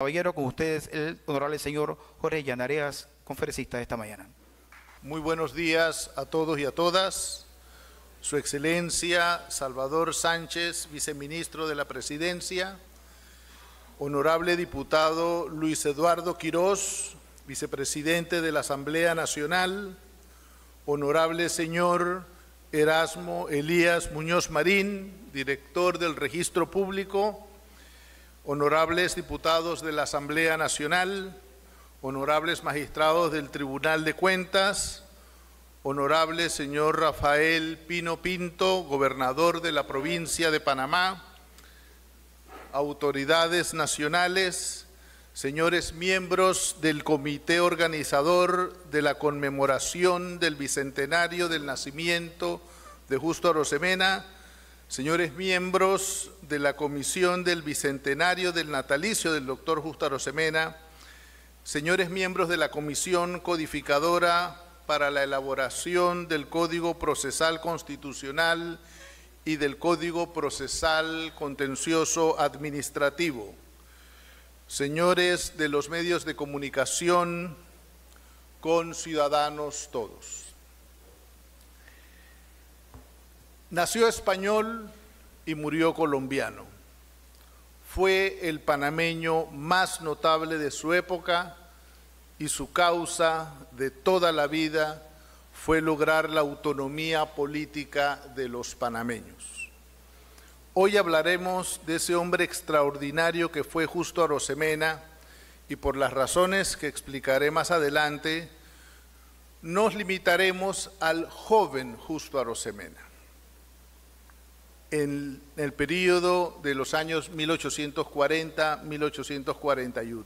Caballero, con ustedes el honorable señor Jorge Llanareas, conferencista de esta mañana. Muy buenos días a todos y a todas. Su Excelencia Salvador Sánchez, viceministro de la Presidencia, honorable diputado Luis Eduardo Quirós, vicepresidente de la Asamblea Nacional, honorable señor Erasmo Elías Muñoz Marín, director del Registro Público, honorables diputados de la Asamblea Nacional, honorables magistrados del Tribunal de Cuentas, honorable señor Rafael Pino Pinto, gobernador de la provincia de Panamá, autoridades nacionales, señores miembros del comité organizador de la conmemoración del bicentenario del nacimiento de Justo Arosemena, señores miembros de la Comisión del Bicentenario del Natalicio del Dr. Justo Arosemena, señores miembros de la Comisión Codificadora para la elaboración del Código Procesal Constitucional y del Código Procesal Contencioso Administrativo, señores de los medios de comunicación, conciudadanos todos. Nació español y murió colombiano. Fue el panameño más notable de su época y su causa de toda la vida fue lograr la autonomía política de los panameños. Hoy hablaremos de ese hombre extraordinario que fue Justo Arosemena y por las razones que explicaré más adelante, nos limitaremos al joven Justo Arosemena. En el periodo de los años 1840-1841.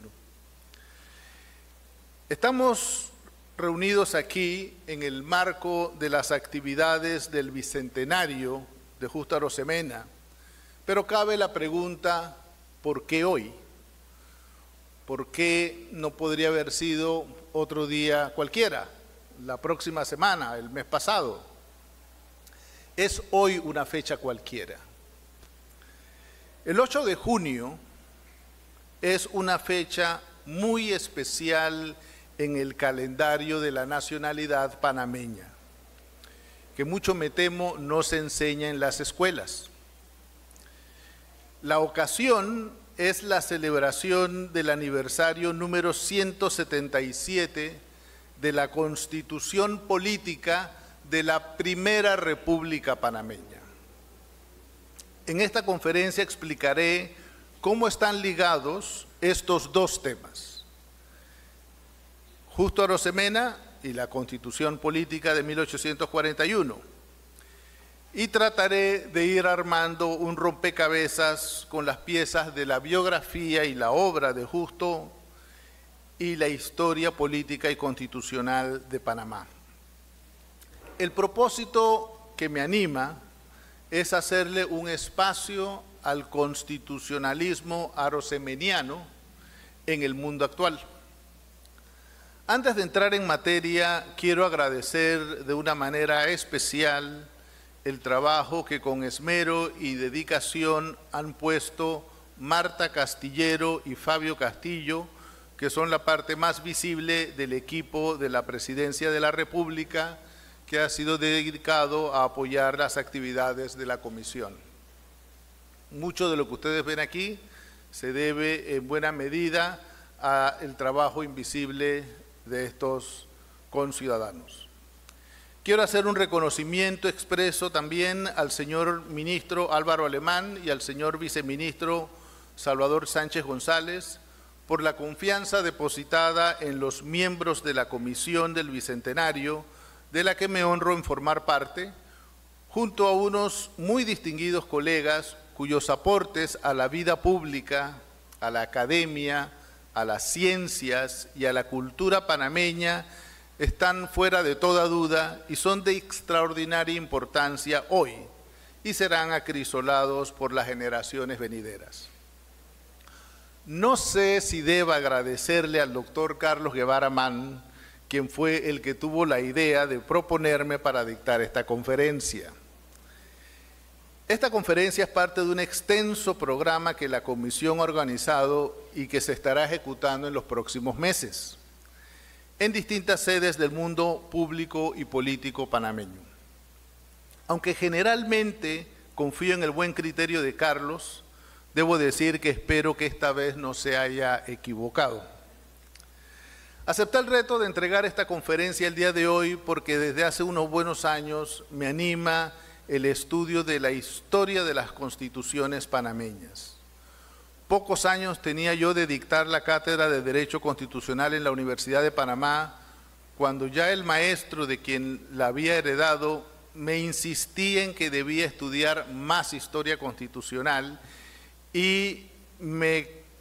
Estamos reunidos aquí en el marco de las actividades del Bicentenario de Justo Arosemena, pero cabe la pregunta, ¿por qué hoy? ¿Por qué no podría haber sido otro día cualquiera, la próxima semana, el mes pasado? Es hoy una fecha cualquiera. El 8 de junio es una fecha muy especial en el calendario de la nacionalidad panameña, que mucho me temo no se enseña en las escuelas. La ocasión es la celebración del aniversario número 177 de la Constitución Política de la Primera República Panameña. En esta conferencia explicaré cómo están ligados estos dos temas, Justo Arosemena y la Constitución Política de 1841, y trataré de ir armando un rompecabezas con las piezas de la biografía y la obra de Justo y la historia política y constitucional de Panamá. El propósito que me anima es hacerle un espacio al constitucionalismo arosemeniano en el mundo actual. Antes de entrar en materia, quiero agradecer de una manera especial el trabajo que con esmero y dedicación han puesto Marta Castillero y Fabio Castillo, que son la parte más visible del equipo de la Presidencia de la República, que ha sido dedicado a apoyar las actividades de la comisión. Mucho de lo que ustedes ven aquí se debe en buena medida al trabajo invisible de estos conciudadanos. Quiero hacer un reconocimiento expreso también al señor ministro Álvaro Alemán y al señor viceministro Salvador Sánchez González por la confianza depositada en los miembros de la Comisión del Bicentenario, de la que me honro en formar parte, junto a unos muy distinguidos colegas cuyos aportes a la vida pública, a la academia, a las ciencias y a la cultura panameña están fuera de toda duda y son de extraordinaria importancia hoy y serán acrisolados por las generaciones venideras. No sé si deba agradecerle al doctor Carlos Guevara Mann, quien fue el que tuvo la idea de proponerme para dictar esta conferencia. Esta conferencia es parte de un extenso programa que la Comisión ha organizado y que se estará ejecutando en los próximos meses en distintas sedes del mundo público y político panameño. Aunque generalmente confío en el buen criterio de Carlos, debo decir que espero que esta vez no se haya equivocado. Acepté el reto de entregar esta conferencia el día de hoy porque desde hace unos buenos años me anima el estudio de la historia de las constituciones panameñas. Pocos años tenía yo de dictar la cátedra de Derecho Constitucional en la Universidad de Panamá, cuando ya el maestro de quien la había heredado me insistía en que debía estudiar más historia constitucional y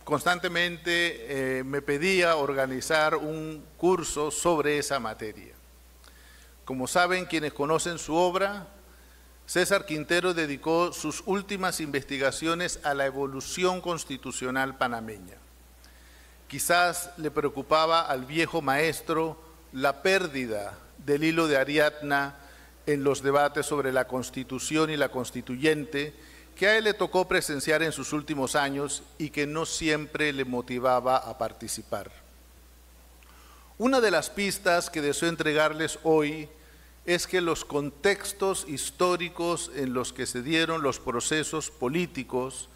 constantemente me pedía organizar un curso sobre esa materia. Como saben quienes conocen su obra, César Quintero dedicó sus últimas investigaciones a la evolución constitucional panameña. Quizás le preocupaba al viejo maestro la pérdida del hilo de Ariadna en los debates sobre la Constitución y la Constituyente, que a él le tocó presenciar en sus últimos años y que no siempre le motivaba a participar. Una de las pistas que deseo entregarles hoy es que los contextos históricos en los que se dieron los procesos políticos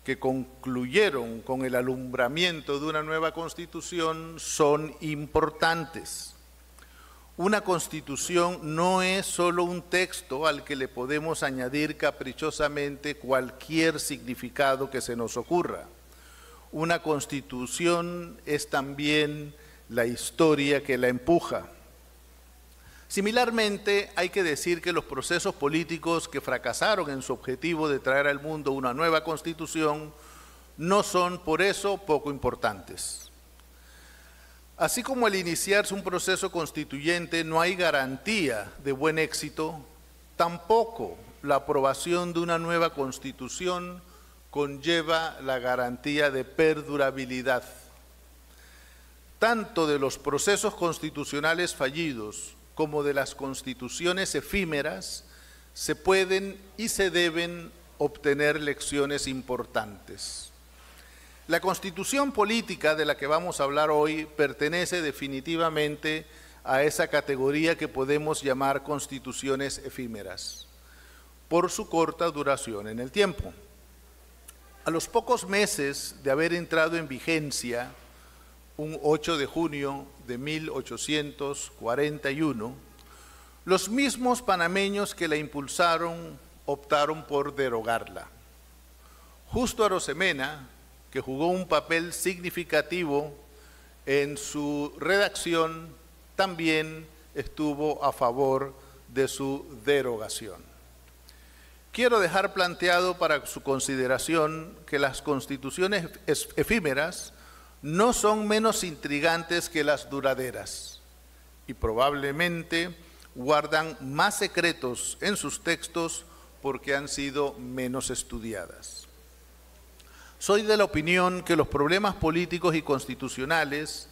que concluyeron con el alumbramiento de una nueva constitución son importantes. Una constitución no es solo un texto al que le podemos añadir caprichosamente cualquier significado que se nos ocurra. Una constitución es también la historia que la empuja. Similarmente, hay que decir que los procesos políticos que fracasaron en su objetivo de traer al mundo una nueva constitución no son por eso poco importantes. Así como al iniciarse un proceso constituyente no hay garantía de buen éxito, tampoco la aprobación de una nueva constitución conlleva la garantía de perdurabilidad. Tanto de los procesos constitucionales fallidos como de las constituciones efímeras, se pueden y se deben obtener lecciones importantes. La constitución política de la que vamos a hablar hoy pertenece definitivamente a esa categoría que podemos llamar constituciones efímeras, por su corta duración en el tiempo. A los pocos meses de haber entrado en vigencia, un 8 de junio de 1841, los mismos panameños que la impulsaron optaron por derogarla. Justo Arosemena, que jugó un papel significativo en su redacción, también estuvo a favor de su derogación. Quiero dejar planteado para su consideración que las constituciones efímeras no son menos intrigantes que las duraderas y probablemente guardan más secretos en sus textos porque han sido menos estudiadas. Soy de la opinión que los problemas políticos y constitucionales,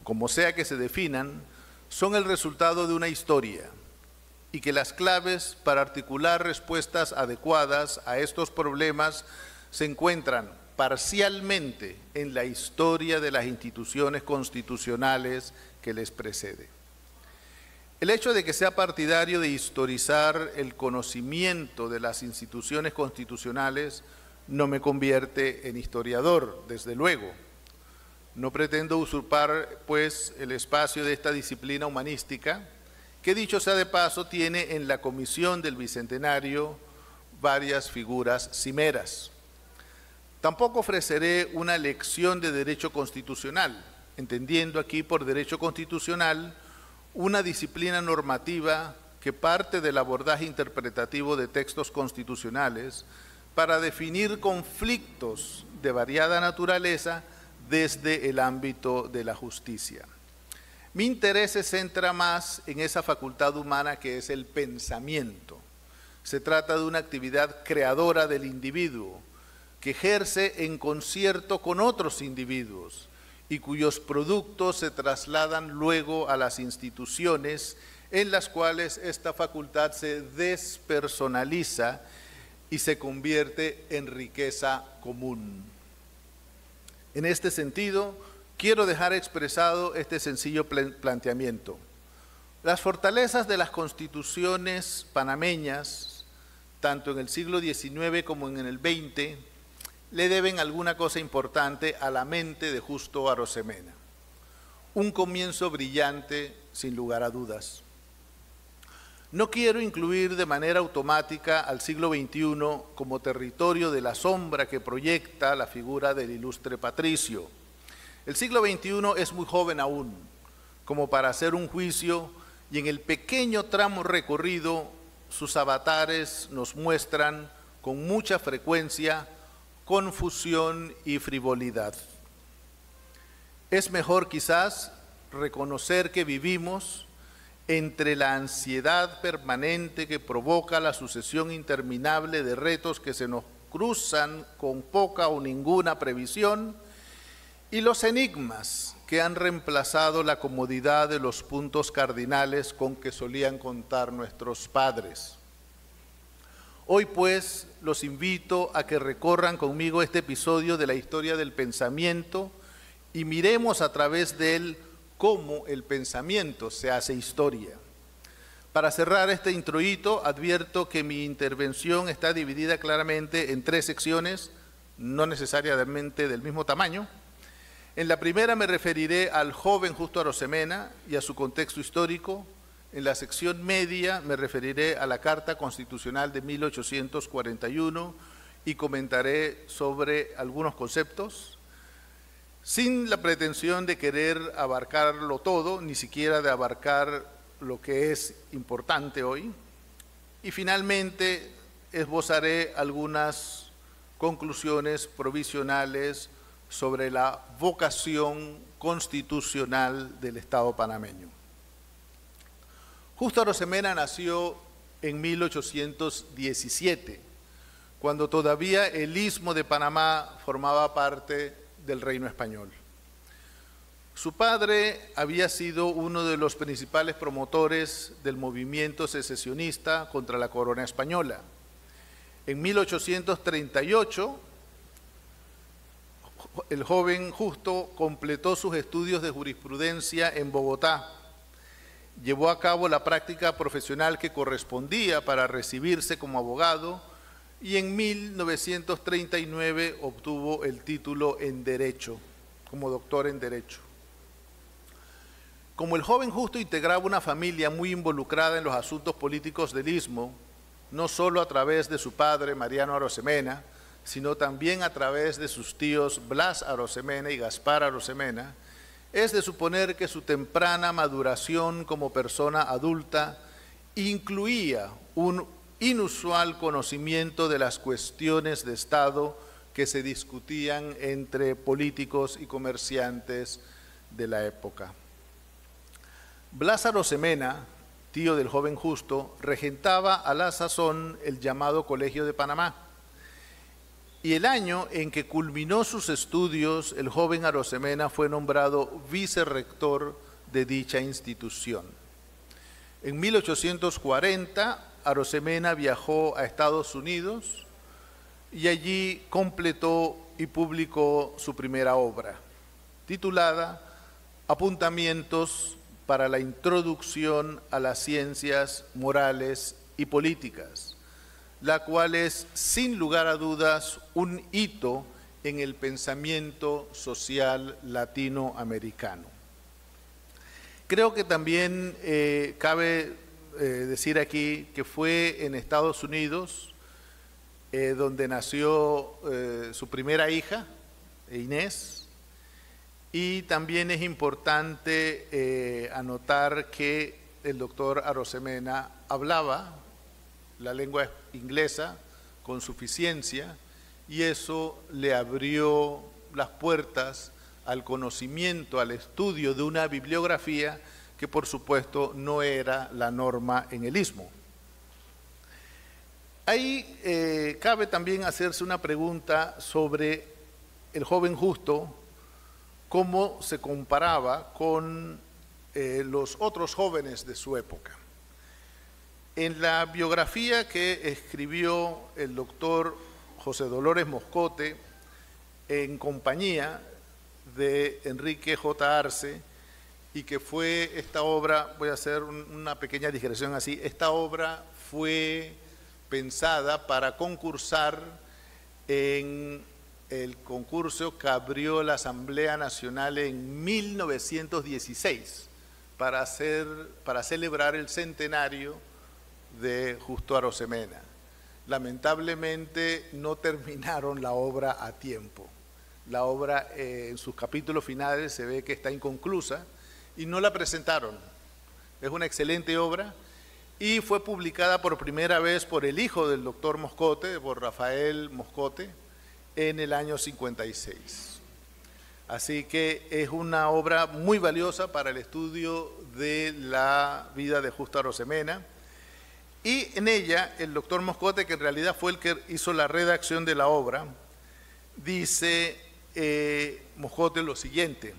como sea que se definan, son el resultado de una historia y que las claves para articular respuestas adecuadas a estos problemas se encuentran parcialmente en la historia de las instituciones constitucionales que les precede. El hecho de que sea partidario de historizar el conocimiento de las instituciones constitucionales no me convierte en historiador, desde luego. No pretendo usurpar, pues, el espacio de esta disciplina humanística, que dicho sea de paso, tiene en la Comisión del Bicentenario varias figuras cimeras. Tampoco ofreceré una lección de derecho constitucional, entendiendo aquí por derecho constitucional una disciplina normativa que parte del abordaje interpretativo de textos constitucionales para definir conflictos de variada naturaleza desde el ámbito de la justicia. Mi interés se centra más en esa facultad humana que es el pensamiento. Se trata de una actividad creadora del individuo, que ejerce en concierto con otros individuos y cuyos productos se trasladan luego a las instituciones en las cuales esta facultad se despersonaliza y se convierte en riqueza común. En este sentido, quiero dejar expresado este sencillo planteamiento. Las fortalezas de las constituciones panameñas, tanto en el siglo XIX como en el XX, le deben alguna cosa importante a la mente de Justo Arosemena. Un comienzo brillante, sin lugar a dudas. No quiero incluir de manera automática al siglo XXI como territorio de la sombra que proyecta la figura del ilustre patricio. El siglo XXI es muy joven aún, como para hacer un juicio, y en el pequeño tramo recorrido, sus avatares nos muestran con mucha frecuencia confusión y frivolidad. Es mejor quizás reconocer que vivimos entre la ansiedad permanente que provoca la sucesión interminable de retos que se nos cruzan con poca o ninguna previsión y los enigmas que han reemplazado la comodidad de los puntos cardinales con que solían contar nuestros padres. Hoy pues los invito a que recorran conmigo este episodio de la historia del pensamiento y miremos a través de él cómo el pensamiento se hace historia. Para cerrar este introito, advierto que mi intervención está dividida claramente en 3 secciones, no necesariamente del mismo tamaño. En la primera me referiré al joven Justo Arosemena y a su contexto histórico. En la sección media me referiré a la Carta Constitucional de 1841 y comentaré sobre algunos conceptos, sin la pretensión de querer abarcarlo todo, ni siquiera de abarcar lo que es importante hoy. Y finalmente esbozaré algunas conclusiones provisionales sobre la vocación constitucional del Estado panameño. Justo Arosemena nació en 1817, cuando todavía el Istmo de Panamá formaba parte del Reino Español. Su padre había sido uno de los principales promotores del movimiento secesionista contra la corona española. En 1838, el joven Justo completó sus estudios de jurisprudencia en Bogotá. Llevó a cabo la práctica profesional que correspondía para recibirse como abogado y en 1939 obtuvo el título en Derecho, como doctor en Derecho. Como el joven Justo integraba una familia muy involucrada en los asuntos políticos del Istmo, no solo a través de su padre Mariano Arosemena, sino también a través de sus tíos Blas Arosemena y Gaspar Arosemena, es de suponer que su temprana maduración como persona adulta incluía un inusual conocimiento de las cuestiones de Estado que se discutían entre políticos y comerciantes de la época. Blas Arosemena, tío del joven Justo, regentaba a la sazón el llamado Colegio de Panamá. Y el año en que culminó sus estudios, el joven Arosemena fue nombrado vicerrector de dicha institución. En 1840, Arosemena viajó a Estados Unidos y allí completó y publicó su primera obra, titulada Apuntamientos para la introducción a las ciencias morales y políticas, la cual es, sin lugar a dudas, un hito en el pensamiento social latinoamericano. Creo que también cabe decir aquí que fue en Estados Unidos donde nació su primera hija, Inés, y también es importante anotar que el doctor Arosemena hablaba la lengua inglesa con suficiencia y eso le abrió las puertas al conocimiento, al estudio de una bibliografía que por supuesto no era la norma en el Istmo. Ahí cabe también hacerse una pregunta sobre el joven Justo, cómo se comparaba con los otros jóvenes de su época. En la biografía que escribió el doctor José Dolores Moscote en compañía de Enrique J. Arce, y que fue esta obra, voy a hacer una pequeña digresión así, esta obra fue pensada para concursar en el concurso que abrió la Asamblea Nacional en 1916 para celebrar el centenario de Justo Arosemena. Lamentablemente no terminaron la obra a tiempo. La obra en sus capítulos finales se ve que está inconclusa y no la presentaron. Es una excelente obra y fue publicada por primera vez por el hijo del doctor Moscote, por Rafael Moscote, en el año 56. Así que es una obra muy valiosa para el estudio de la vida de Justo Arosemena. Y en ella, el doctor Moscote, que en realidad fue el que hizo la redacción de la obra, dice Moscote lo siguiente: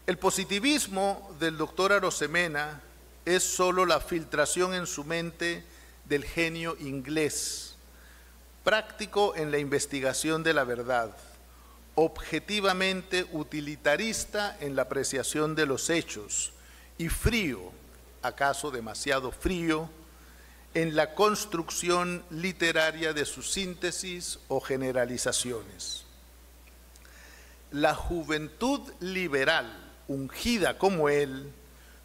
el positivismo del doctor Arosemena es solo la filtración en su mente del genio inglés, práctico en la investigación de la verdad, objetivamente utilitarista en la apreciación de los hechos y frío, acaso demasiado frío, en la construcción literaria de sus síntesis o generalizaciones. La juventud liberal, ungida como él,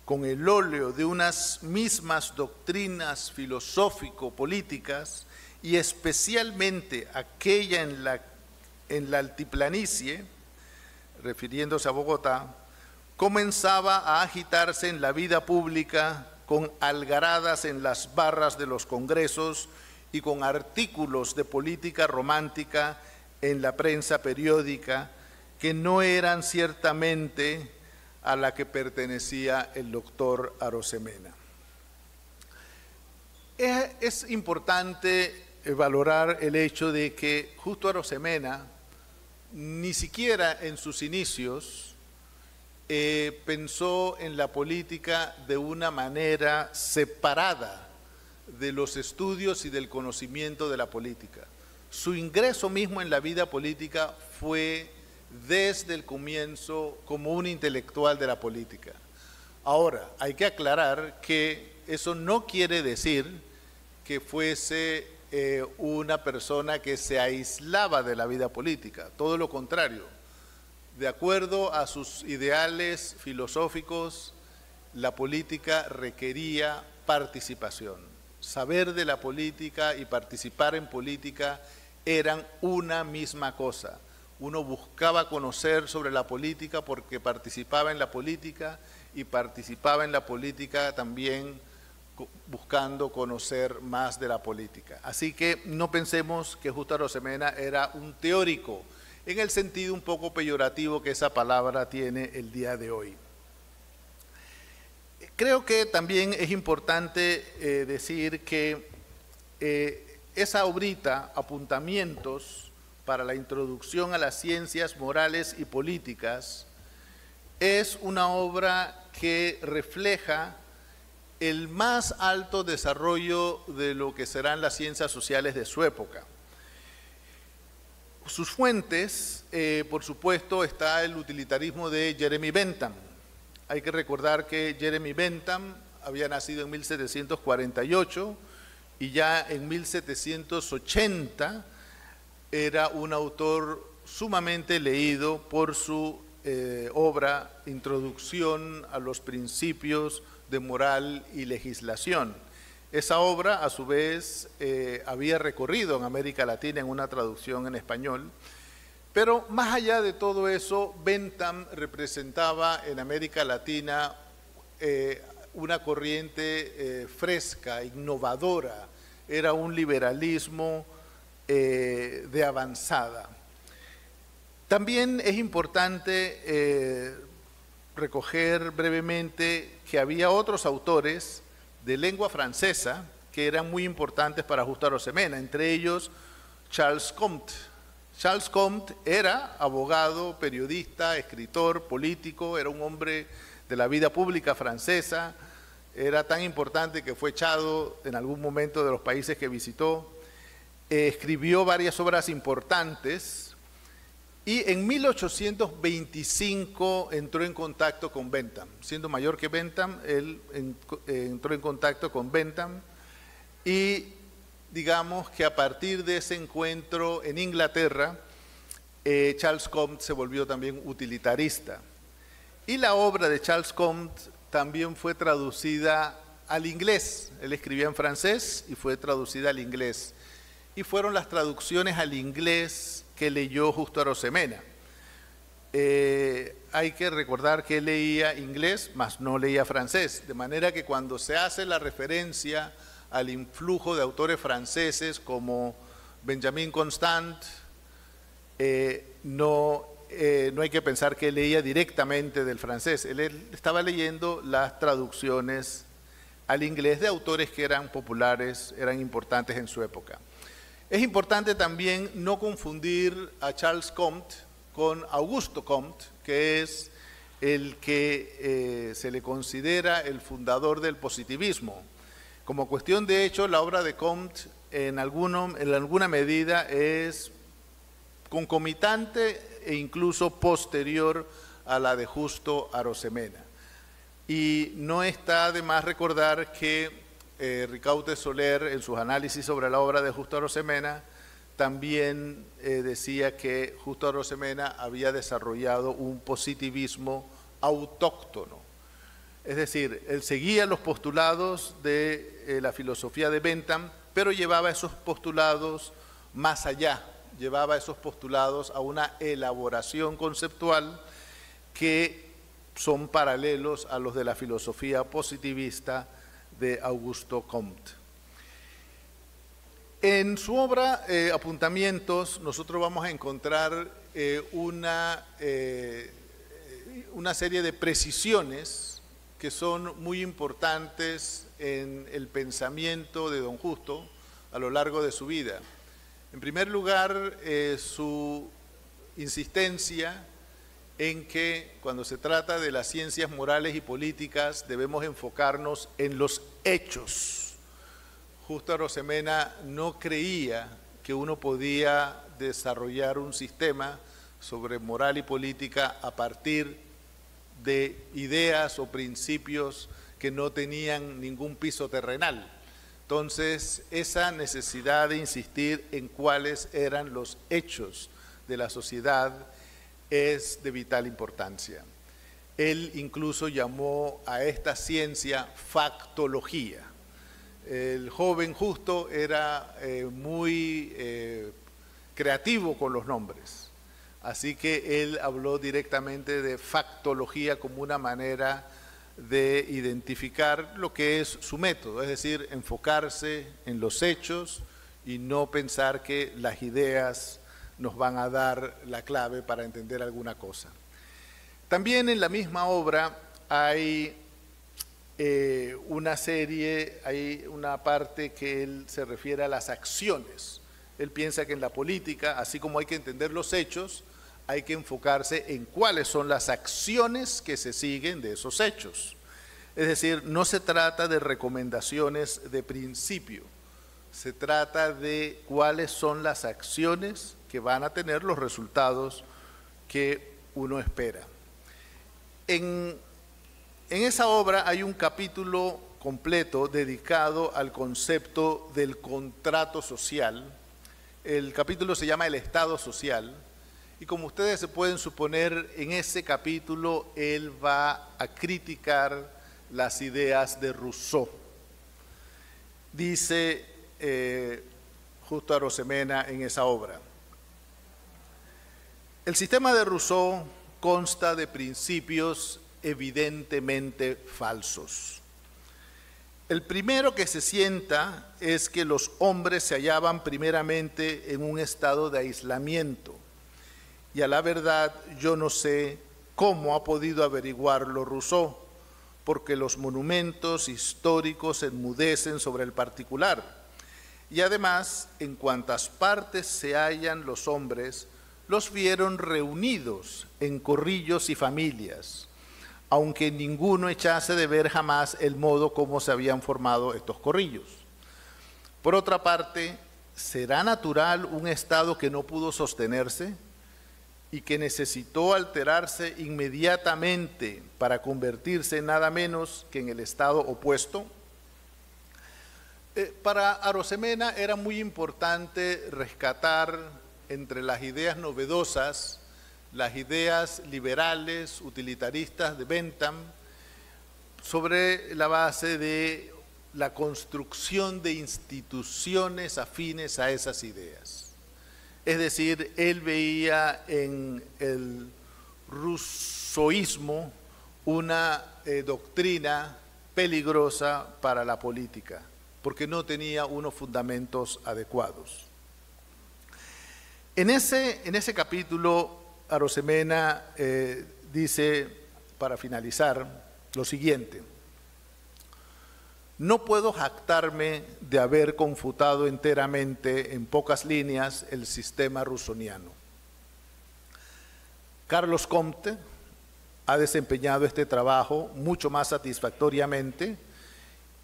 con el óleo de unas mismas doctrinas filosófico-políticas y especialmente aquella en la altiplanicie, refiriéndose a Bogotá, comenzaba a agitarse en la vida pública con algaradas en las barras de los congresos y con artículos de política romántica en la prensa periódica que no eran ciertamente a la que pertenecía el doctor Arosemena. Es importante valorar el hecho de que Justo Arosemena ni siquiera en sus inicios pensó en la política de una manera separada de los estudios y del conocimiento de la política. Su ingreso mismo en la vida política fue desde el comienzo como un intelectual de la política. Ahora, hay que aclarar que eso no quiere decir que fuese una persona que se aislaba de la vida política, todo lo contrario. De acuerdo a sus ideales filosóficos, la política requería participación. Saber de la política y participar en política eran una misma cosa. Uno buscaba conocer sobre la política porque participaba en la política y participaba en la política también buscando conocer más de la política. Así que no pensemos que Justo Arosemena era un teórico, en el sentido un poco peyorativo que esa palabra tiene el día de hoy. Creo que también es importante decir que esa obrita, Apuntamientos para la introducción a las ciencias morales y políticas, es una obra que refleja el más alto desarrollo de lo que serán las ciencias sociales de su época. Sus fuentes, por supuesto, está el utilitarismo de Jeremy Bentham. Hay que recordar que Jeremy Bentham había nacido en 1748 y ya en 1780 era un autor sumamente leído por su obra Introducción a los principios de moral y legislación. Esa obra, a su vez, había recorrido en América Latina en una traducción en español, pero más allá de todo eso, Bentham representaba en América Latina una corriente fresca, innovadora, era un liberalismo de avanzada. También es importante recoger brevemente que había otros autores de lengua francesa que eran muy importantes para Justo Arosemena, entre ellos Charles Comte. Charles Comte era abogado, periodista, escritor, político, era un hombre de la vida pública francesa era tan importante que fue echado en algún momento de los países que visitó. Escribió varias obras importantes y en 1825 entró en contacto con Bentham. Siendo mayor que Bentham, él entró en contacto con Bentham y digamos que a partir de ese encuentro en Inglaterra, Charles Comte se volvió también utilitarista. Y la obra de Charles Comte también fue traducida al inglés. Él escribía en francés y fue traducida al inglés. Y fueron las traducciones al inglés que leyó Justo Arosemena. Hay que recordar que él leía inglés, mas no leía francés, de manera que cuando se hace la referencia al influjo de autores franceses como Benjamin Constant, no hay que pensar que él leía directamente del francés, él estaba leyendo las traducciones al inglés de autores que eran populares, eran importantes en su época. Es importante también no confundir a Charles Comte con Augusto Comte, que es el que se le considera el fundador del positivismo. Como cuestión de hecho, la obra de Comte en alguna medida es concomitante e incluso posterior a la de Justo Arosemena. Y no está de más recordar que Ricaurte Soler, en sus análisis sobre la obra de Justo Arosemena, también decía que Justo Arosemena había desarrollado un positivismo autóctono. Es decir, él seguía los postulados de la filosofía de Bentham, pero llevaba esos postulados más allá, llevaba esos postulados a una elaboración conceptual que son paralelos a los de la filosofía positivista de Augusto Comte. En su obra Apuntamientos nosotros vamos a encontrar una serie de precisiones que son muy importantes en el pensamiento de don Justo a lo largo de su vida. En primer lugar, su insistencia en que cuando se trata de las ciencias morales y políticas debemos enfocarnos en los hechos. Justo Arosemena no creía que uno podía desarrollar un sistema sobre moral y política a partir de ideas o principios que no tenían ningún piso terrenal. Entonces, esa necesidad de insistir en cuáles eran los hechos de la sociedad es de vital importancia. Él incluso llamó a esta ciencia factología. El joven Justo era muy creativo con los nombres, así que él habló directamente de factología como una manera de identificar lo que es su método, es decir, enfocarse en los hechos y no pensar que las ideas nos van a dar la clave para entender alguna cosa. También en la misma obra hay hay una parte que él se refiere a las acciones. Él piensa que en la política, así como hay que entender los hechos, hay que enfocarse en cuáles son las acciones que se siguen de esos hechos. Es decir, no se trata de recomendaciones de principio, se trata de cuáles son las acciones que van a tener los resultados que uno espera. En esa obra hay un capítulo completo dedicado al concepto del contrato social. El capítulo se llama El Estado Social y como ustedes se pueden suponer, en ese capítulo él va a criticar las ideas de Rousseau. Dice Justo Arosemena en esa obra: el sistema de Rousseau consta de principios evidentemente falsos. El primero que se sienta es que los hombres se hallaban primeramente en un estado de aislamiento, y a la verdad yo no sé cómo ha podido averiguarlo Rousseau, porque los monumentos históricos enmudecen sobre el particular, y además, en cuantas partes se hallan los hombres, los vieron reunidos en corrillos y familias. aunque ninguno echase de ver jamás el modo como se habían formado estos corrillos. Por otra parte, ¿será natural un Estado que no pudo sostenerse y que necesitó alterarse inmediatamente para convertirse en nada menos que en el Estado opuesto? Para Arosemena era muy importante rescatar entre las ideas novedosas, las ideas liberales, utilitaristas de Bentham, sobre la base de la construcción de instituciones afines a esas ideas. Es decir, él veía en el rousseauismo una doctrina peligrosa para la política, porque no tenía unos fundamentos adecuados. En ese capítulo, Arosemena dice, para finalizar, lo siguiente: no puedo jactarme de haber confutado enteramente, en pocas líneas, el sistema rousseauiano. Carlos Comte ha desempeñado este trabajo mucho más satisfactoriamente,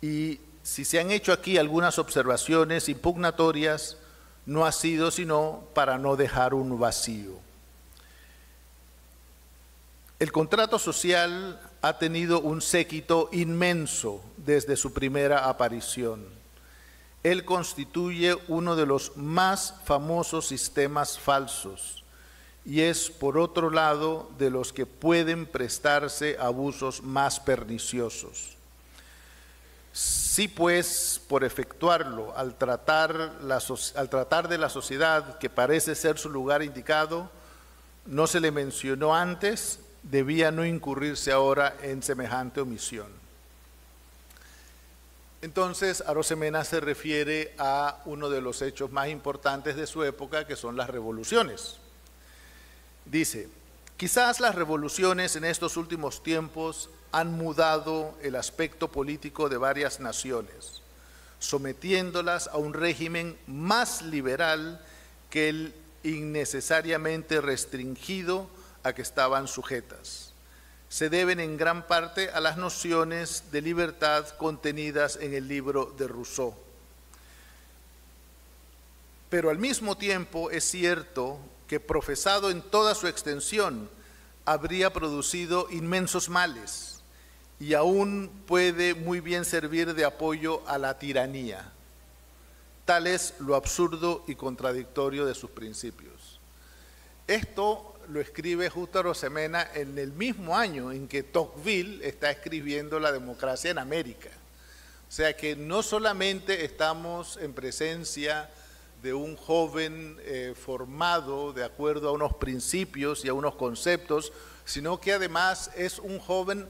y si se han hecho aquí algunas observaciones impugnatorias, no ha sido sino para no dejar un vacío. El contrato social ha tenido un séquito inmenso desde su primera aparición. Él constituye uno de los más famosos sistemas falsos y es, por otro lado, de los que pueden prestarse a abusos más perniciosos. Sí, pues, por efectuarlo, al tratar de la sociedad, que parece ser su lugar indicado, no se le mencionó antes, debía no incurrirse ahora en semejante omisión. Entonces, Arosemena se refiere a uno de los hechos más importantes de su época, que son las revoluciones. Dice, quizás las revoluciones en estos últimos tiempos han mudado el aspecto político de varias naciones, sometiéndolas a un régimen más liberal que el innecesariamente restringido a que estaban sujetas. Se deben en gran parte a las nociones de libertad contenidas en el libro de Rousseau. Pero al mismo tiempo es cierto que, profesado en toda su extensión, habría producido inmensos males y aún puede muy bien servir de apoyo a la tiranía. Tal es lo absurdo y contradictorio de sus principios. Esto lo escribe justo Arosemena en el mismo año en que Tocqueville está escribiendo La democracia en América. O sea que no solamente estamos en presencia de un joven formado de acuerdo a unos principios y a unos conceptos, sino que además es un joven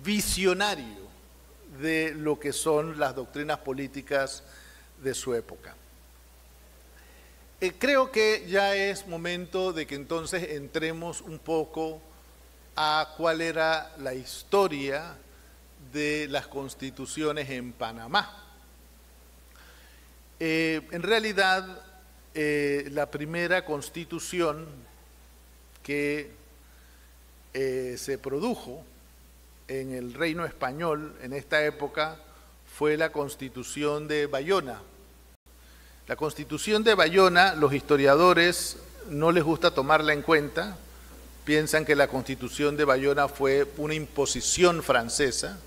visionario de lo que son las doctrinas políticas de su época. Creo que ya es momento de que entonces entremos un poco a cuál era la historia de las constituciones en Panamá. En realidad, la primera constitución que se produjo en el Reino Español en esta época fue la Constitución de Bayona. La Constitución de Bayona, los historiadores no les gusta tomarla en cuenta, piensan que la Constitución de Bayona fue una imposición francesa.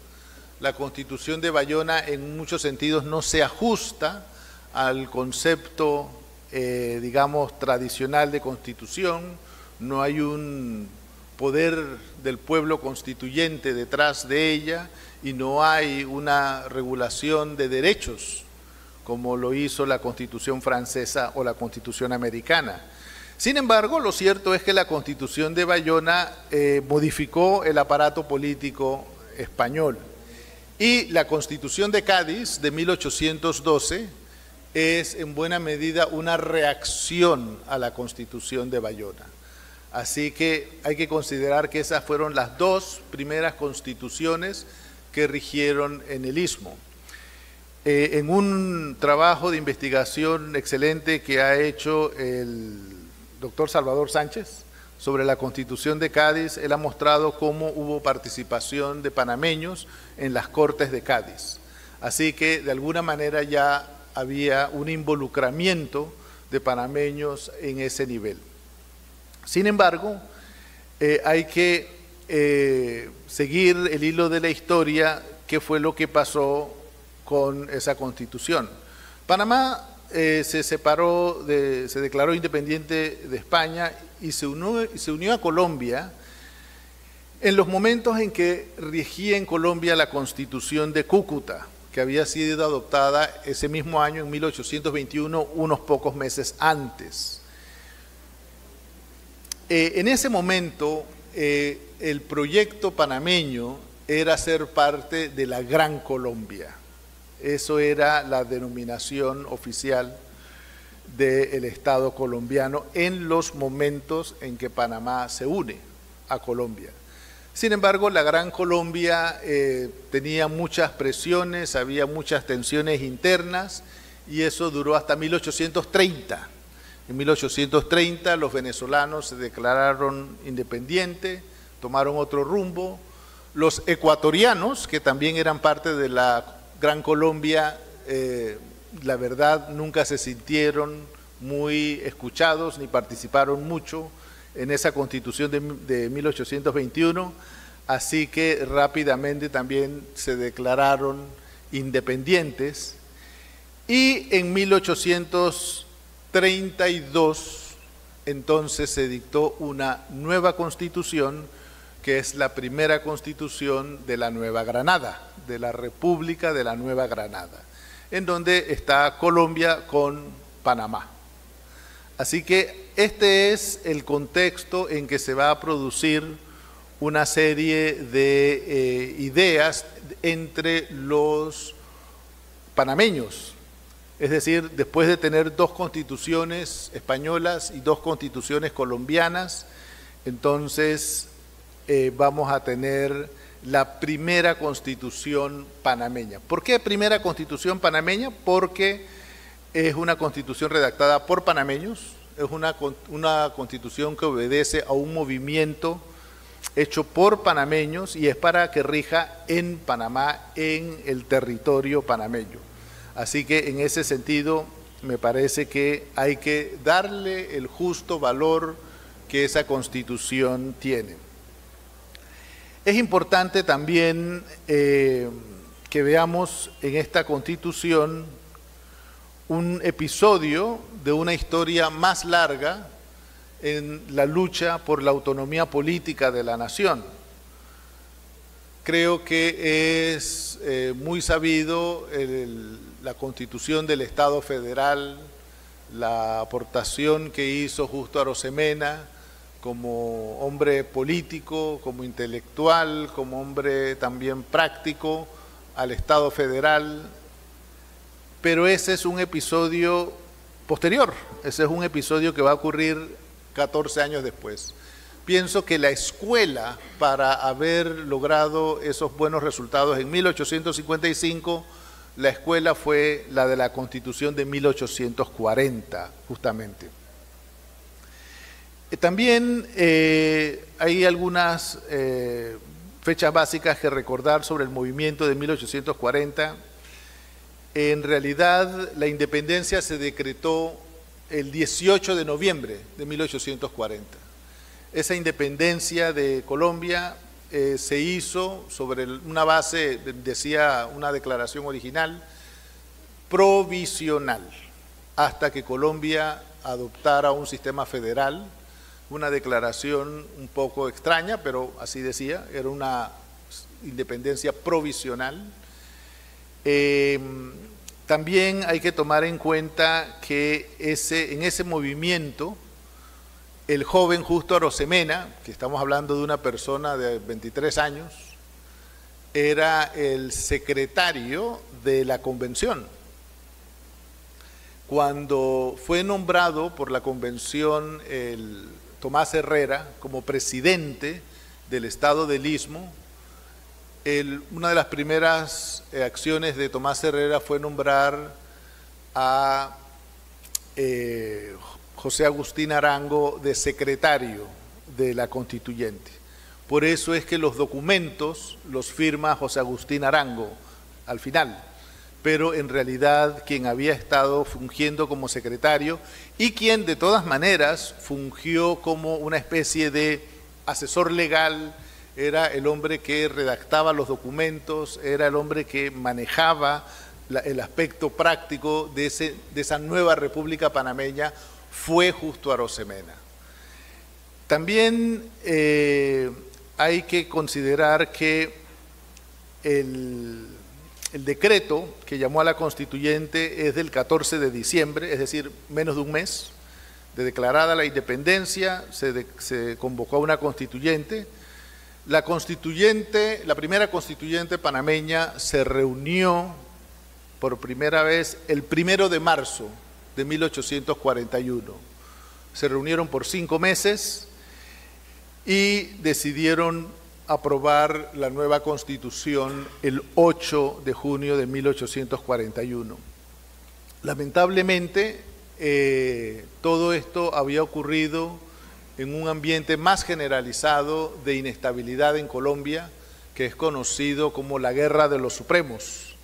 La Constitución de Bayona en muchos sentidos no se ajusta al concepto, digamos, tradicional de constitución. No hay un poder del pueblo constituyente detrás de ella y no hay una regulación de derechos como lo hizo la Constitución francesa o la Constitución americana. Sin embargo, lo cierto es que la Constitución de Bayona modificó el aparato político español y la Constitución de Cádiz de 1812 es en buena medida una reacción a la Constitución de Bayona. Así que hay que considerar que esas fueron las dos primeras constituciones que rigieron en el Istmo. En un trabajo de investigación excelente que ha hecho el doctor Salvador Sánchez, sobre la Constitución de Cádiz, él ha mostrado cómo hubo participación de panameños en las Cortes de Cádiz. Así que de alguna manera ya había un involucramiento de panameños en ese nivel. Sin embargo, hay que seguir el hilo de la historia, qué fue lo que pasó con esa Constitución. Panamá se separó, se declaró independiente de España y se unió a Colombia en los momentos en que regía en Colombia la Constitución de Cúcuta, que había sido adoptada ese mismo año, en 1821, unos pocos meses antes. En ese momento, el proyecto panameño era ser parte de la Gran Colombia. Eso era la denominación oficial del Estado colombiano en los momentos en que Panamá se une a Colombia. Sin embargo, la Gran Colombia tenía muchas presiones, había muchas tensiones internas y eso duró hasta 1830. En 1830 los venezolanos se declararon independientes, tomaron otro rumbo. Los ecuatorianos, que también eran parte de la Gran Colombia, la verdad nunca se sintieron muy escuchados ni participaron mucho en esa Constitución de 1821, así que rápidamente también se declararon independientes y en 1832 entonces se dictó una nueva Constitución, que es la primera Constitución de la Nueva Granada, de la República de la Nueva Granada, en donde está Colombia con Panamá. Así que este es el contexto en que se va a producir una serie de ideas entre los panameños. Es decir, después de tener dos constituciones españolas y dos constituciones colombianas, entonces vamos a tener la primera constitución panameña. ¿Por qué primera constitución panameña? Porque es una constitución redactada por panameños, es una constitución que obedece a un movimiento hecho por panameños y es para que rija en Panamá, en el territorio panameño. Así que en ese sentido me parece que hay que darle el justo valor que esa constitución tiene. Es importante también que veamos en esta constitución un episodio de una historia más larga en la lucha por la autonomía política de la nación. Creo que es muy sabido la constitución del Estado federal, la aportación que hizo Justo Arosemena como hombre político, como intelectual, como hombre también práctico al Estado federal, pero ese es un episodio posterior, ese es un episodio que va a ocurrir 14 años después. Pienso que la escuela para haber logrado esos buenos resultados en 1855, la escuela fue la de la Constitución de 1840, justamente. También hay algunas fechas básicas que recordar sobre el movimiento de 1840. En realidad, la independencia se decretó el 18 de noviembre de 1840. Esa independencia de Colombia se hizo sobre una base, decía una declaración original, provisional, hasta que Colombia adoptara un sistema federal, una declaración un poco extraña, pero así decía, era una independencia provisional. También hay que tomar en cuenta que en ese movimiento, el joven Justo Arosemena, que estamos hablando de una persona de 23 años, era el secretario de la convención. Cuando fue nombrado por la convención Tomás Herrera como presidente del Estado del Istmo, una de las primeras acciones de Tomás Herrera fue nombrar a José Agustín Arango de secretario de la constituyente. Por eso es que los documentos los firma José Agustín Arango al final, pero en realidad quien había estado fungiendo como secretario y quien de todas maneras fungió como una especie de asesor legal, era el hombre que redactaba los documentos, era el hombre que manejaba el aspecto práctico de esa nueva República Panameña, fue Justo Arosemena. También hay que considerar que el decreto que llamó a la constituyente es del 14 de diciembre, es decir, menos de un mes de declarada la independencia, se convocó a una constituyente. La primera constituyente panameña se reunió por primera vez el 1 de marzo de 1841. Se reunieron por 5 meses y decidieron aprobar la nueva Constitución el 8 de junio de 1841. Lamentablemente, todo esto había ocurrido en un ambiente más generalizado de inestabilidad en Colombia, que es conocido como la Guerra de los Supremos.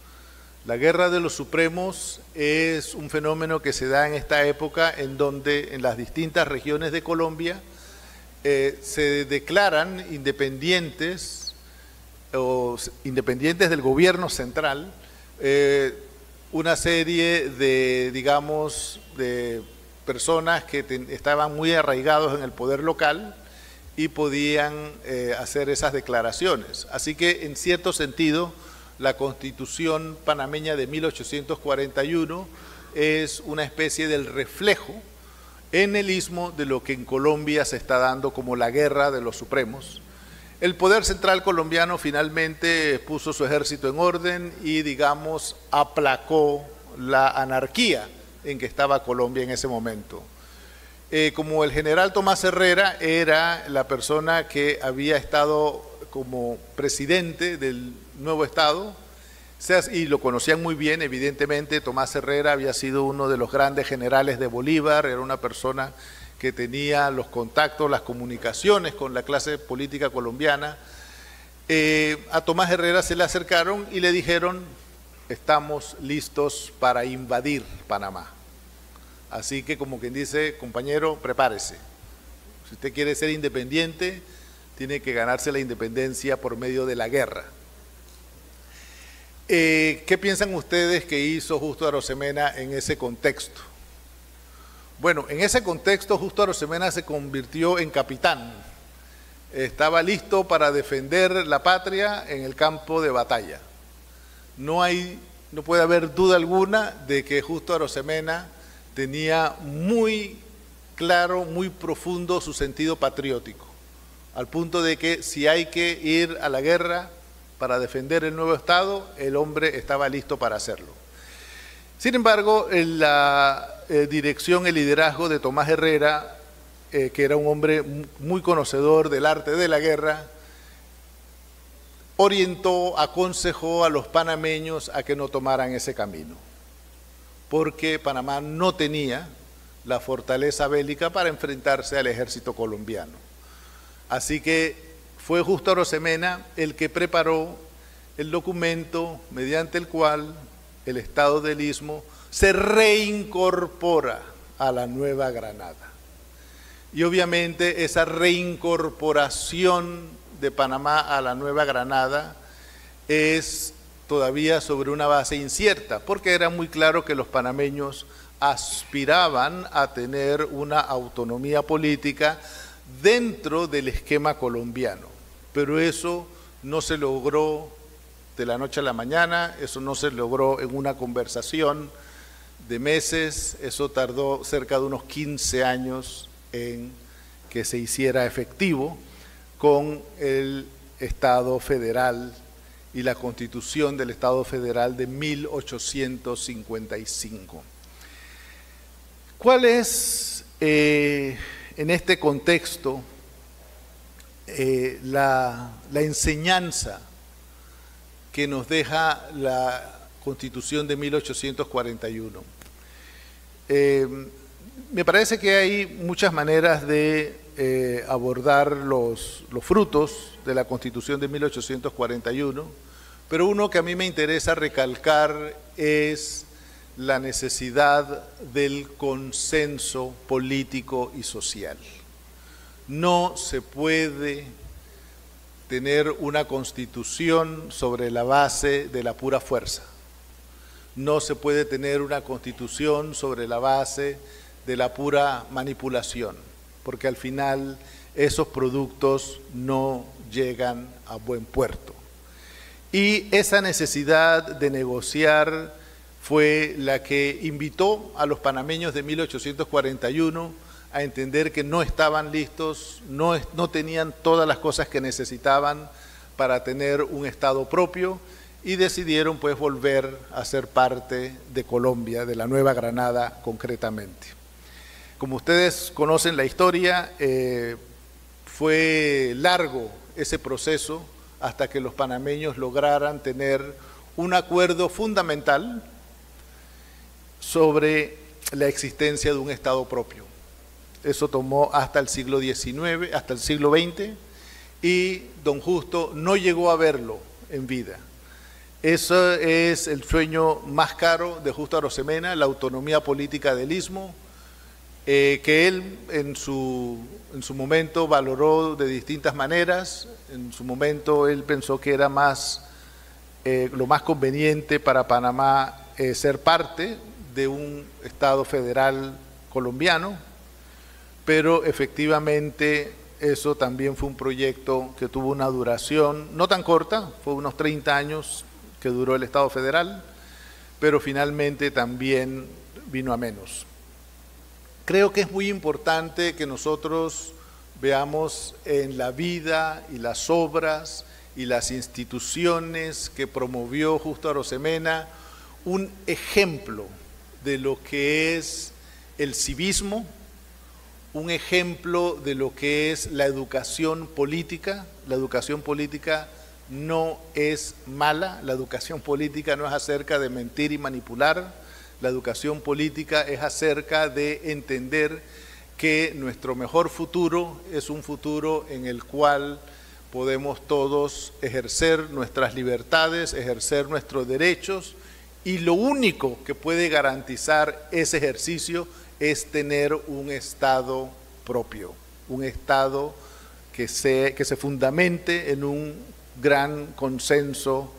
La Guerra de los Supremos es un fenómeno que se da en esta época en donde en las distintas regiones de Colombia se declaran independientes o independientes del gobierno central una serie de, digamos, de personas que estaban muy arraigados en el poder local y podían hacer esas declaraciones. Así que, en cierto sentido, la Constitución panameña de 1841 es una especie del reflejo en el istmo de lo que en Colombia se está dando como la Guerra de los Supremos. El poder central colombiano finalmente puso su ejército en orden y, digamos, aplacó la anarquía en que estaba Colombia en ese momento. Como el general Tomás Herrera era la persona que había estado como presidente del nuevo Estado, y lo conocían muy bien, evidentemente. Tomás Herrera había sido uno de los grandes generales de Bolívar, era una persona que tenía los contactos, las comunicaciones con la clase política colombiana. A Tomás Herrera se le acercaron y le dijeron: estamos listos para invadir Panamá. Así que, como quien dice, compañero, prepárese. Si usted quiere ser independiente, tiene que ganarse la independencia por medio de la guerra. ¿Qué piensan ustedes que hizo Justo Arosemena en ese contexto? Bueno, en ese contexto Justo Arosemena se convirtió en capitán. Estaba listo para defender la patria en el campo de batalla. No puede haber duda alguna de que Justo Arosemena tenía muy claro, muy profundo su sentido patriótico, al punto de que si hay que ir a la guerra para defender el nuevo Estado, el hombre estaba listo para hacerlo. Sin embargo, en la dirección, el liderazgo de Tomás Herrera, que era un hombre muy conocedor del arte de la guerra, orientó, aconsejó a los panameños a que no tomaran ese camino, porque Panamá no tenía la fortaleza bélica para enfrentarse al ejército colombiano. Así que fue Justo Arosemena el que preparó el documento mediante el cual el Estado del Istmo se reincorpora a la Nueva Granada. Y obviamente esa reincorporación de Panamá a la Nueva Granada es todavía sobre una base incierta, porque era muy claro que los panameños aspiraban a tener una autonomía política dentro del esquema colombiano, pero eso no se logró de la noche a la mañana, eso no se logró en una conversación de meses, eso tardó cerca de unos 15 años en que se hiciera efectivo con el Estado Federal y la Constitución del Estado Federal de 1855. ¿Cuál es, en este contexto, la enseñanza que nos deja la Constitución de 1841? Me parece que hay muchas maneras de abordar los frutos de la Constitución de 1841, pero uno que a mí me interesa recalcar es la necesidad del consenso político y social. No se puede tener una constitución sobre la base de la pura fuerza. No se puede tener una constitución sobre la base de la pura manipulación, porque al final esos productos no llegan a buen puerto. Y esa necesidad de negociar fue la que invitó a los panameños de 1841 a entender que no estaban listos, no tenían todas las cosas que necesitaban para tener un Estado propio, y decidieron pues volver a ser parte de Colombia, de la Nueva Granada concretamente. Como ustedes conocen la historia, fue largo ese proceso hasta que los panameños lograran tener un acuerdo fundamental sobre la existencia de un Estado propio. Eso tomó hasta el siglo XIX, hasta el siglo XX, y don Justo no llegó a verlo en vida. Eso es el sueño más caro de Justo Arosemena, la autonomía política del Istmo, que él en su momento valoró de distintas maneras. En su momento él pensó que era lo más conveniente para Panamá ser parte de un Estado federal colombiano, pero efectivamente eso también fue un proyecto que tuvo una duración no tan corta, fue unos 30 años que duró el Estado federal, pero finalmente también vino a menos. Creo que es muy importante que nosotros veamos en la vida y las obras y las instituciones que promovió Justo Arosemena un ejemplo de lo que es el civismo, un ejemplo de lo que es la educación política. La educación política no es mala, la educación política no es acerca de mentir y manipular, la educación política es acerca de entender que nuestro mejor futuro es un futuro en el cual podemos todos ejercer nuestras libertades, ejercer nuestros derechos, y lo único que puede garantizar ese ejercicio es tener un Estado propio, un Estado que se fundamente en un gran consenso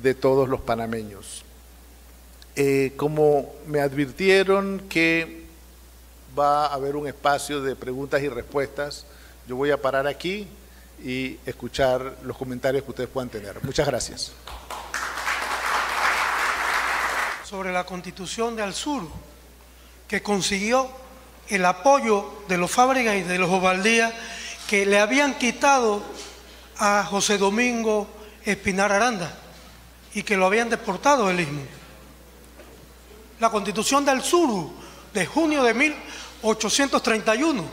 de todos los panameños. Como me advirtieron que va a haber un espacio de preguntas y respuestas, yo voy a parar aquí y escuchar los comentarios que ustedes puedan tener. Muchas gracias. Sobre la Constitución de Alsuru, que consiguió el apoyo de los Fábregas y de los Ovaldía, que le habían quitado a José Domingo Espinar Aranda y que lo habían deportado del Istmo. La Constitución de Alsuru de junio de 1831,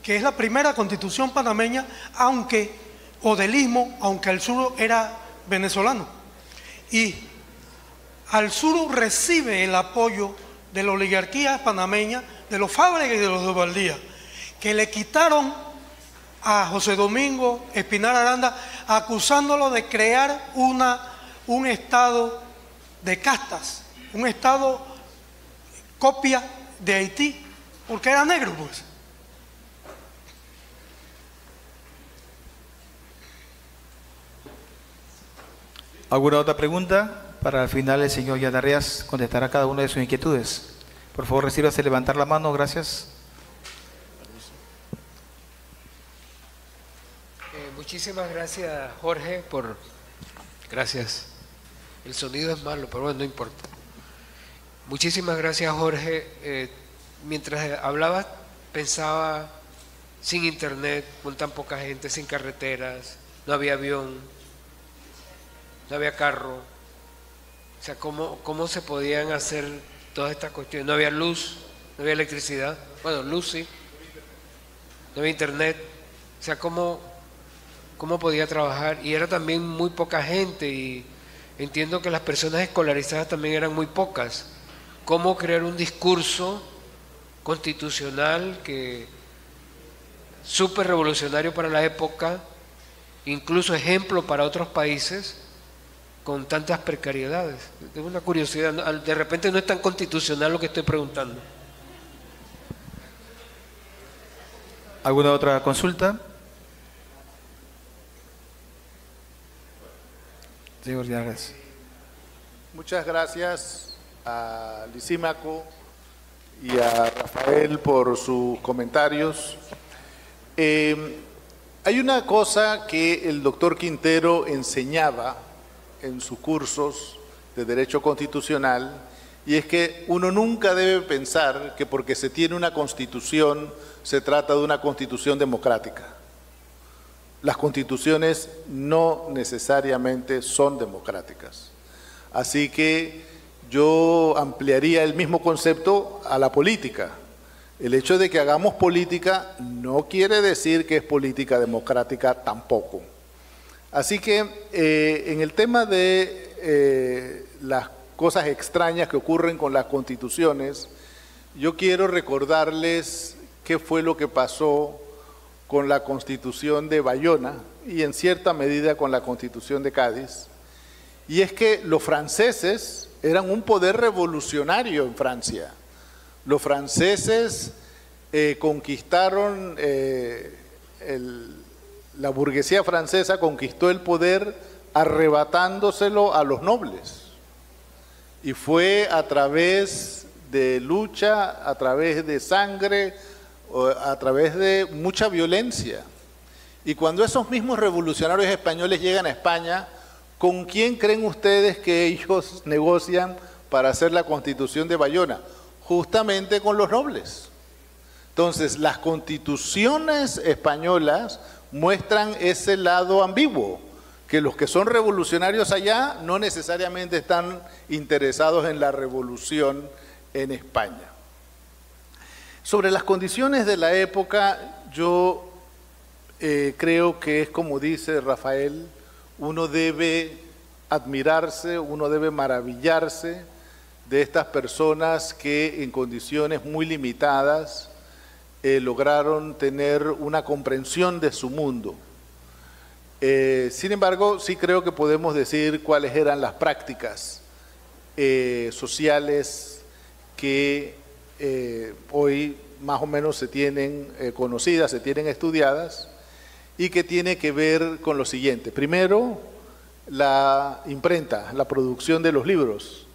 que es la primera constitución panameña, o del Istmo, aunque Alsuru era venezolano. Y Alsuru recibe el apoyo de la oligarquía panameña, de los Fábregas y de los Ovaldía, que le quitaron a José Domingo Espinar Aranda, acusándolo de crear un Estado de castas, un Estado copia de Haití, porque era negro, pues. ¿Alguna otra pregunta? Para al final el señor Yanarreas contestará cada una de sus inquietudes. Por favor, recíbase levantar la mano. Gracias. Muchísimas gracias, Jorge, Gracias. El sonido es malo, pero bueno, no importa. Muchísimas gracias, Jorge. Mientras hablabas, pensaba, sin internet, con tan poca gente, sin carreteras, no había avión, no había carro. O sea, ¿cómo se podían hacer todas estas cuestiones? No había luz, no había electricidad. Bueno, luz sí. No había internet. O sea, ¿cómo podía trabajar? Y era también muy poca gente, y entiendo que las personas escolarizadas también eran muy pocas. ¿Cómo crear un discurso constitucional que súper revolucionario para la época, incluso ejemplo para otros países con tantas precariedades. Tengo una curiosidad, de repente no es tan constitucional lo que estoy preguntando. ¿Alguna otra consulta? Señor Llanas. Muchas gracias a Lisímaco y a Rafael por sus comentarios. Hay una cosa que el doctor Quintero enseñaba en sus cursos de Derecho Constitucional, y es que uno nunca debe pensar que porque se tiene una constitución se trata de una constitución democrática. Las constituciones no necesariamente son democráticas. Así que yo ampliaría el mismo concepto a la política. El hecho de que hagamos política no quiere decir que es política democrática tampoco. Así que en el tema de las cosas extrañas que ocurren con las constituciones, yo quiero recordarles qué fue lo que pasó con la Constitución de Bayona y en cierta medida con la Constitución de Cádiz. Y es que los franceses eran un poder revolucionario en Francia. Los franceses conquistaron, la burguesía francesa conquistó el poder arrebatándoselo a los nobles. Y fue a través de lucha, a través de sangre, a través de mucha violencia. Y cuando esos mismos revolucionarios españoles llegan a España, ¿con quién creen ustedes que ellos negocian para hacer la Constitución de Bayona? Justamente con los nobles. Entonces, las constituciones españolas muestran ese lado ambiguo, que los que son revolucionarios allá no necesariamente están interesados en la revolución en España. Sobre las condiciones de la época, yo creo que es como dice Rafael, uno debe admirarse, uno debe maravillarse de estas personas que en condiciones muy limitadas lograron tener una comprensión de su mundo. Sin embargo, sí creo que podemos decir cuáles eran las prácticas sociales que hoy más o menos se tienen conocidas, se tienen estudiadas, y que tiene que ver con lo siguiente. Primero, la imprenta, la producción de los libros.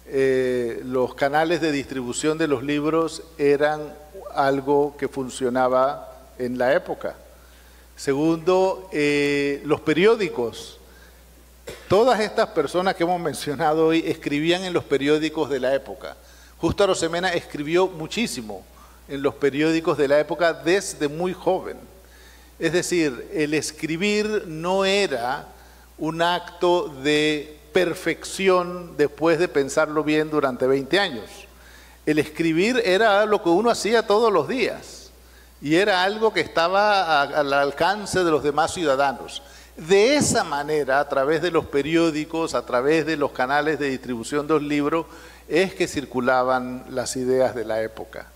Los canales de distribución de los libros eran algo que funcionaba en la época. Segundo, los periódicos. Todas estas personas que hemos mencionado hoy escribían en los periódicos de la época. Justo Arosemena escribió muchísimo en los periódicos de la época desde muy joven. Es decir, el escribir no era un acto de perfección después de pensarlo bien durante 20 años. El escribir era lo que uno hacía todos los días y era algo que estaba al alcance de los demás ciudadanos. De esa manera, a través de los periódicos, a través de los canales de distribución de los libros, es que circulaban las ideas de la época.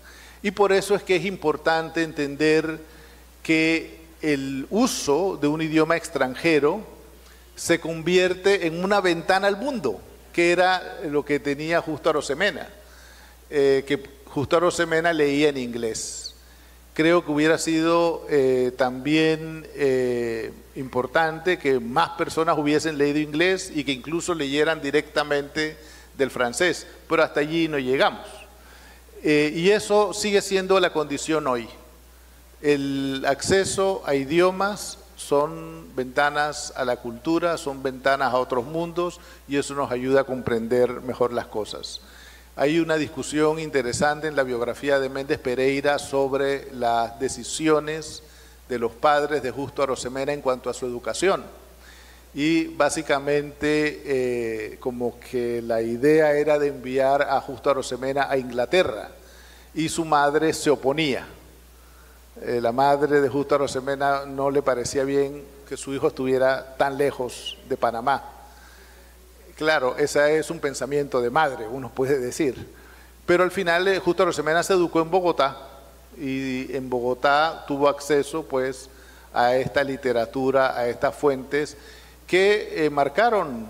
Y por eso es que es importante entender que el uso de un idioma extranjero se convierte en una ventana al mundo, que era lo que tenía Justo Arosemena, que Justo Arosemena leía en inglés. Creo que hubiera sido también importante que más personas hubiesen leído inglés y que incluso leyeran directamente del francés, pero hasta allí no llegamos. Y eso sigue siendo la condición hoy. El acceso a idiomas son ventanas a la cultura, son ventanas a otros mundos y eso nos ayuda a comprender mejor las cosas. Hay una discusión interesante en la biografía de Méndez Pereira sobre las decisiones de los padres de Justo Arosemena en cuanto a su educación. Y básicamente como que la idea era de enviar a Justo Arosemena a Inglaterra y su madre se oponía. La madre de Justo Arosemena no le parecía bien que su hijo estuviera tan lejos de Panamá. Claro, ese es un pensamiento de madre, uno puede decir. Pero al final Justo Arosemena se educó en Bogotá, y en Bogotá tuvo acceso pues a esta literatura, a estas fuentes que marcaron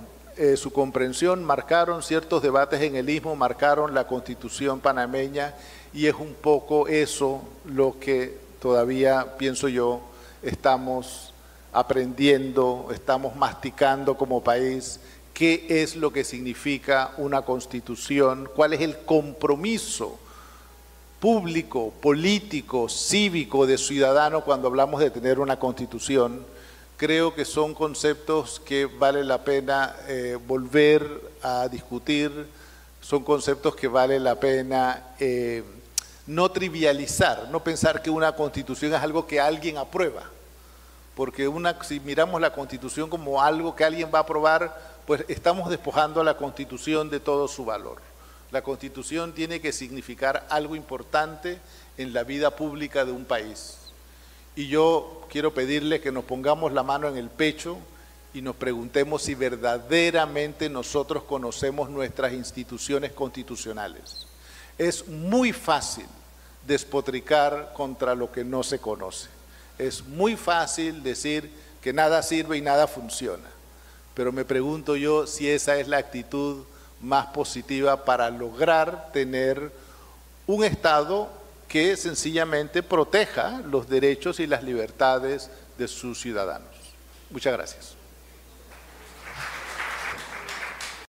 su comprensión, marcaron ciertos debates en el Istmo, marcaron la Constitución panameña, y es un poco eso lo que todavía, pienso yo, estamos aprendiendo, estamos masticando como país, qué es lo que significa una Constitución, cuál es el compromiso público, político, cívico de ciudadano cuando hablamos de tener una Constitución. Creo que son conceptos que vale la pena volver a discutir, son conceptos que vale la pena no trivializar, no pensar que una Constitución es algo que alguien aprueba, porque si miramos la Constitución como algo que alguien va a aprobar, pues estamos despojando a la Constitución de todo su valor. La Constitución tiene que significar algo importante en la vida pública de un país. Y yo quiero pedirle que nos pongamos la mano en el pecho y nos preguntemos si verdaderamente nosotros conocemos nuestras instituciones constitucionales. Es muy fácil despotricar contra lo que no se conoce. Es muy fácil decir que nada sirve y nada funciona. Pero me pregunto yo si esa es la actitud más positiva para lograr tener un Estado que sencillamente proteja los derechos y las libertades de sus ciudadanos. Muchas gracias.